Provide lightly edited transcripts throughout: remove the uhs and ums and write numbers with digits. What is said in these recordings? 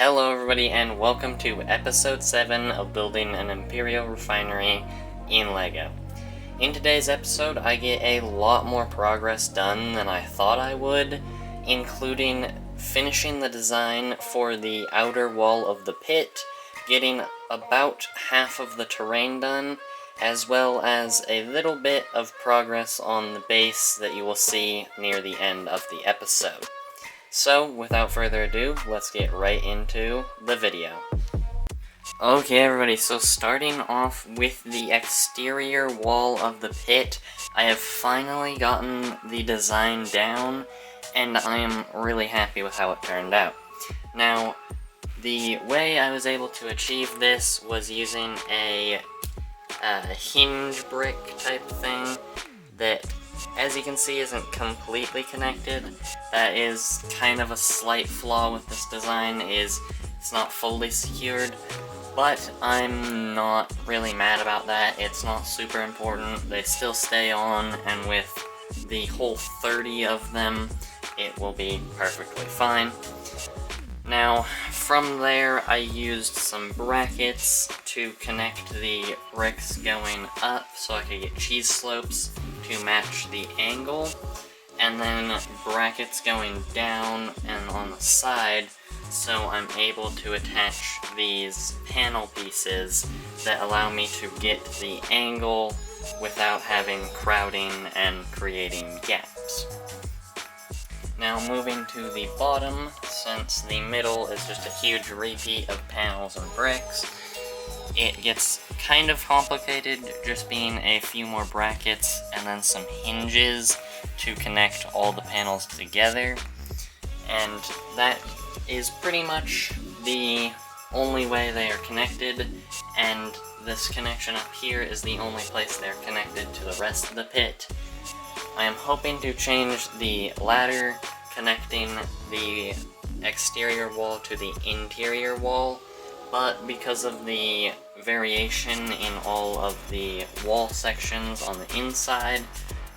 Hello everybody and welcome to episode 7 of building an Imperial Refinery in LEGO. In today's episode I get a lot more progress done than I thought I would, including finishing the design for the outer wall of the pit, getting about half of the terrain done, as well as a little bit of progress on the base that you will see near the end of the episode. So, without further ado, let's get right into the video. Okay everybody, so starting off with the exterior wall of the pit, I have finally gotten the design down, and I am really happy with how it turned out. Now, the way I was able to achieve this was using a hinge brick type thing that, as you can see, isn't completely connected. That is kind of a slight flaw with this design, is it's not fully secured, but I'm not really mad about that. It's not super important. They still stay on, and with the whole 30 of them, it will be perfectly fine. Now, from there, I used some brackets to connect the bricks going up so I could get cheese slopes to match the angle, and then brackets going down and on the side so I'm able to attach these panel pieces that allow me to get the angle without having crowding and creating gaps. Now moving to the bottom, since the middle is just a huge repeat of panels and bricks, it gets kind of complicated, just being a few more brackets and then some hinges to connect all the panels together, and that is pretty much the only way they are connected, and this connection up here is the only place they're connected to the rest of the pit. I am hoping to change the ladder connecting the exterior wall to the interior wall, but because of the variation in all of the wall sections on the inside,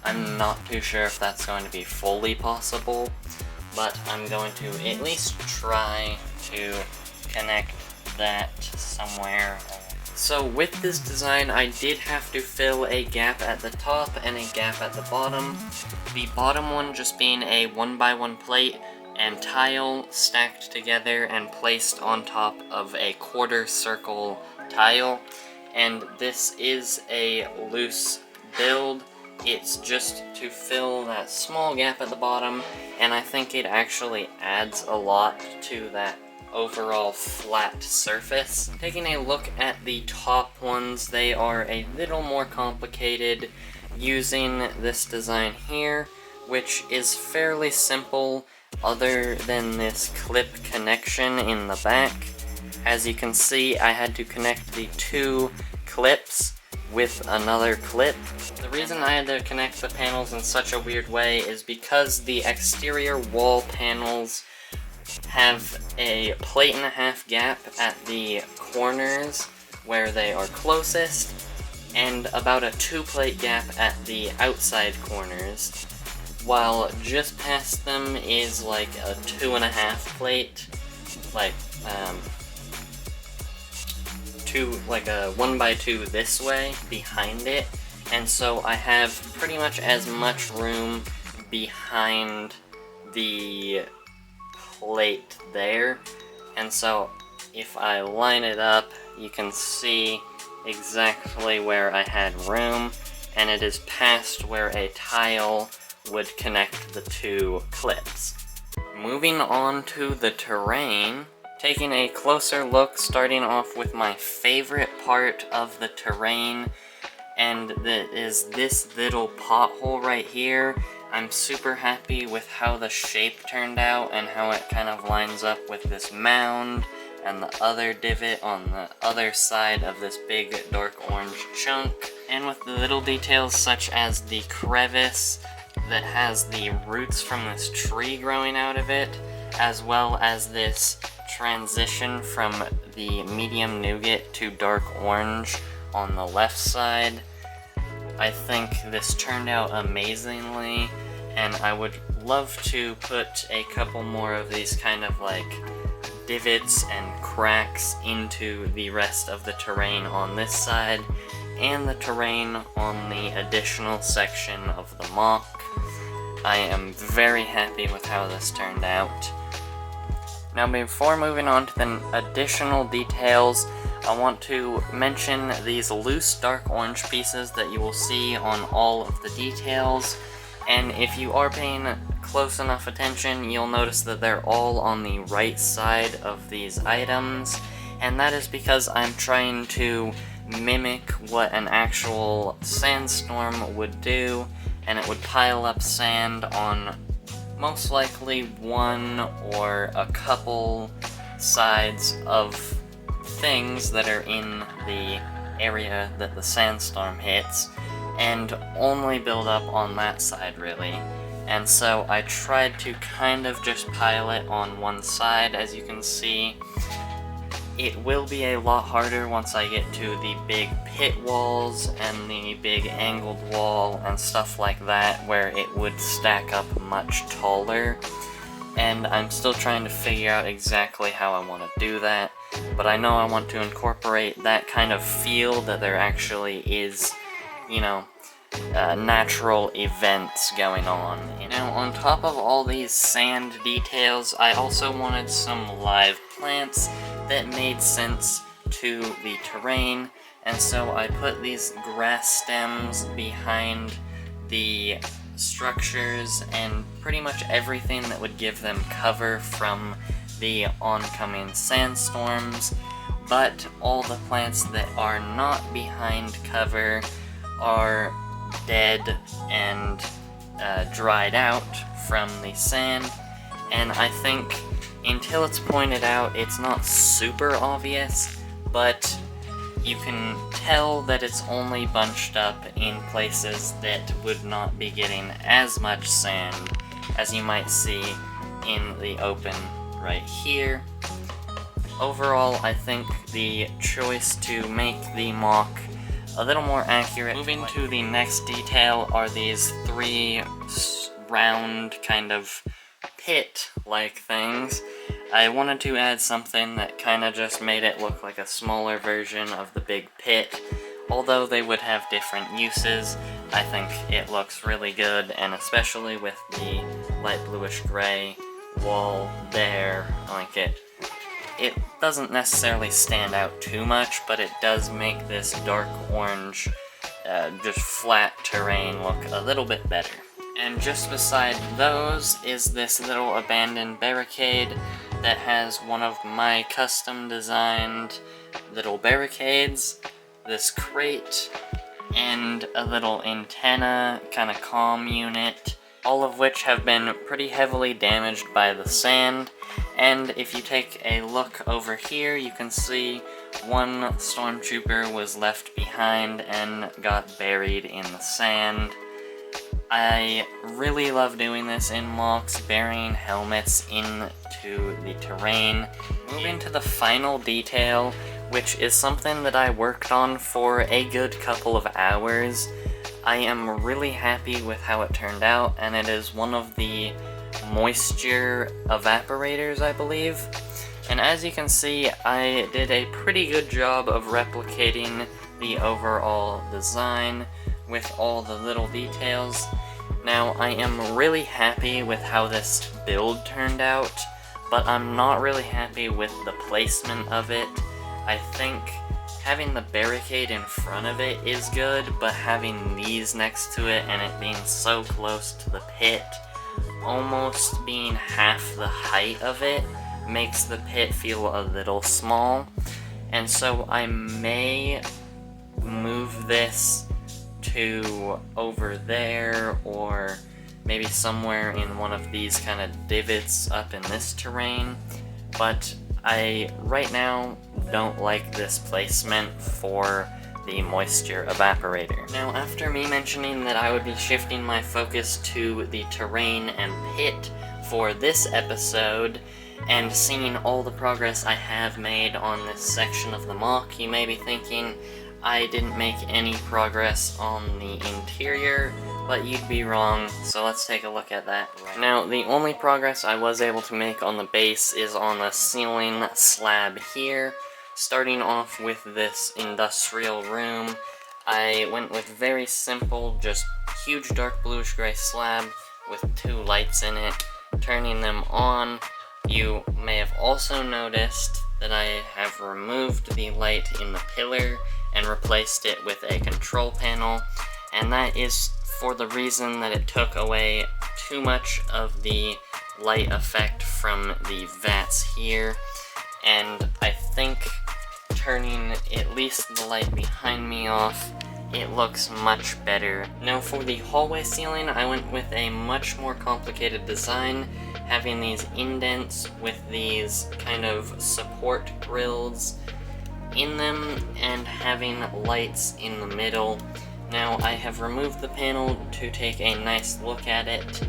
I'm not too sure if that's going to be fully possible, but I'm going to at least try to connect that somewhere. So with this design, I did have to fill a gap at the top and a gap at the bottom. The bottom one just being a 1x1 plate and tile stacked together and placed on top of a quarter circle tile, and this is a loose build. It's just to fill that small gap at the bottom, and I think it actually adds a lot to that overall flat surface. Taking a look at the top ones, they are a little more complicated using this design here, which is fairly simple other than this clip connection in the back. As you can see, I had to connect the two clips with another clip. The reason I had to connect the panels in such a weird way is because the exterior wall panels have a 1.5 plate gap at the corners where they are closest, and about a 2 plate gap at the outside corners, while just past them is like a 2.5 plate, like a 1x2 this way behind it, and so I have pretty much as much room behind the plate there, and so if I line it up, you can see exactly where I had room, and it is past where a tile would connect the two clips. Moving on to the terrain, taking a closer look, starting off with my favorite part of the terrain, and that is this little pothole right here. I'm super happy with how the shape turned out and how it kind of lines up with this mound and the other divot on the other side of this big dark orange chunk, and with the little details such as the crevice that has the roots from this tree growing out of it, as well as this transition from the medium nougat to dark orange on the left side. I think this turned out amazingly, and I would love to put a couple more of these kind of like divots and cracks into the rest of the terrain on this side, and the terrain on the additional section of the mock. I am very happy with how this turned out. Now, before moving on to the additional details, I want to mention these loose dark orange pieces that you will see on all of the details, and if you are paying close enough attention, you'll notice that they're all on the right side of these items, and that is because I'm trying to mimic what an actual sandstorm would do, and it would pile up sand on most likely one or a couple sides of things that are in the area that the sandstorm hits, and only build up on that side, really. And so I tried to kind of just pile it on one side. As you can see, it will be a lot harder once I get to the big pit walls and the big angled wall and stuff like that, where it would stack up much taller. And I'm still trying to figure out exactly how I want to do that, but I know I want to incorporate that kind of feel that there actually is, you know, natural events going on. Now, on top of all these sand details, I also wanted some live plants that made sense to the terrain, and so I put these grass stems behind the structures and pretty much everything that would give them cover from the oncoming sandstorms, but all the plants that are not behind cover are dead and dried out from the sand, and I think until it's pointed out, it's not super obvious, but you can tell that it's only bunched up in places that would not be getting as much sand as you might see in the open right here. Overall, I think the choice to make the mock a little more accurate. Moving to the next detail are these three round kind of pit-like things. I wanted to add something that kind of just made it look like a smaller version of the big pit. Although they would have different uses, I think it looks really good, and especially with the light bluish gray wall there, like it doesn't necessarily stand out too much, but it does make this dark orange, just flat terrain look a little bit better. And just beside those is this little abandoned barricade that has one of my custom designed little barricades, this crate, and a little antenna kind of comm unit, all of which have been pretty heavily damaged by the sand. And if you take a look over here, you can see one stormtrooper was left behind and got buried in the sand. I really love doing this in mocks, burying helmets into the terrain. Moving to the final detail, which is something that I worked on for a good couple of hours. I am really happy with how it turned out, and it is one of the moisture evaporators, I believe. And as you can see, I did a pretty good job of replicating the overall design with all the little details. Now, I am really happy with how this build turned out, but I'm not really happy with the placement of it. I think having the barricade in front of it is good, but having these next to it and it being so close to the pit, almost being half the height of it, makes the pit feel a little small. And so I may move this to over there, or maybe somewhere in one of these kind of divots up in this terrain, but I right now don't like this placement for the moisture evaporator. Now, after me mentioning that I would be shifting my focus to the terrain and pit for this episode, and seeing all the progress I have made on this section of the mock, you may be thinking, I didn't make any progress on the interior. but you'd be wrong, so let's take a look at that. Now, the only progress I was able to make on the base is on the ceiling slab here. Starting off with this industrial room, I went with very simple, just huge dark bluish gray slab with 2 lights in it. Turning them on, you may have also noticed that I have removed the light in the pillar and replaced it with a control panel, and that is for the reason that it took away too much of the light effect from the vats here, and I think turning at least the light behind me off, it looks much better. Now for the hallway ceiling, I went with a much more complicated design, having these indents with these kind of support grills in them and having lights in the middle. Now I have removed the panel to take a nice look at it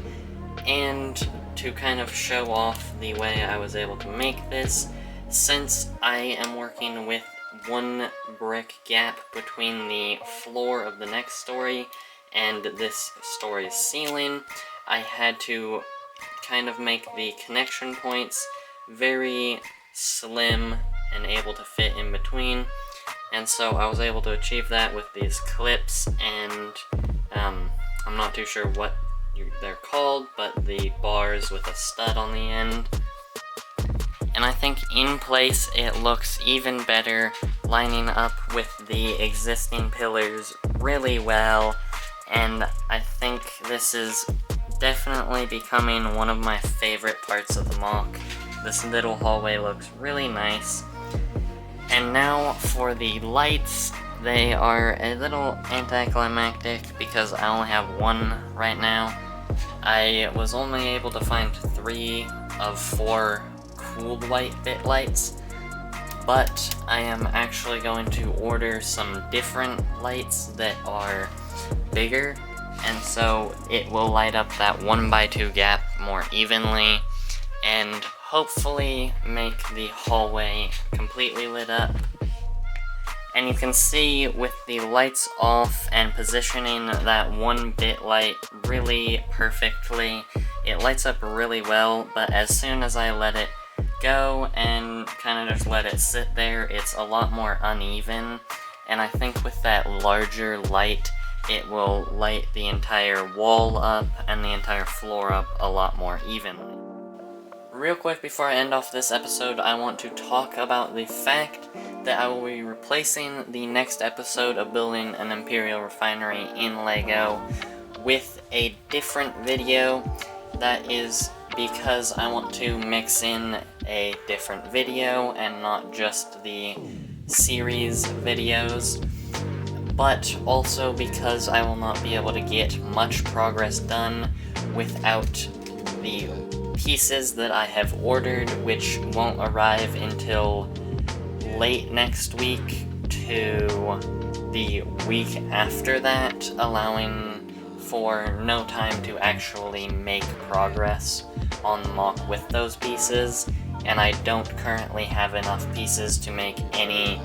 and to kind of show off the way I was able to make this. Since I am working with 1 brick gap between the floor of the next story and this story's ceiling, I had to kind of make the connection points very slim and able to fit in between, and so I was able to achieve that with these clips and I'm not too sure what they're called, but the bars with a stud on the end. And I think in place it looks even better, lining up with the existing pillars really well, and I think this is definitely becoming one of my favorite parts of the mock. This little hallway looks really nice. And now for the lights, they are a little anticlimactic because I only have 1 right now. I was only able to find 3 of 4 cooled white bit lights, but I am actually going to order some different lights that are bigger, and so it will light up that 1x2 gap more evenly and hopefully make the hallway completely lit up. And you can see with the lights off and positioning that 1 bit light really perfectly, it lights up really well, but as soon as I let it go and kind of just let it sit there, it's a lot more uneven, and I think with that larger light, it will light the entire wall up and the entire floor up a lot more evenly. Real quick before I end off this episode, I want to talk about the fact that I will be replacing the next episode of building an Imperial Refinery in LEGO with a different video. That is because I want to mix in a different video and not just the series videos, but also because I will not be able to get much progress done without the pieces that I have ordered, which won't arrive until late next week to the week after that, allowing for no time to actually make progress on the mock with those pieces, and I don't currently have enough pieces to make any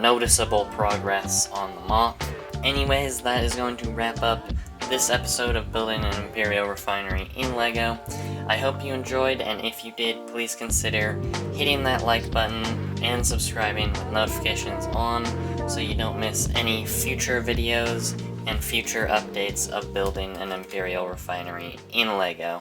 noticeable progress on the mock. Anyways, that is going to wrap up this episode of building an Imperial Refinery in LEGO. I hope you enjoyed, and if you did, please consider hitting that like button and subscribing with notifications on so you don't miss any future videos and future updates of building an Imperial Refinery in LEGO.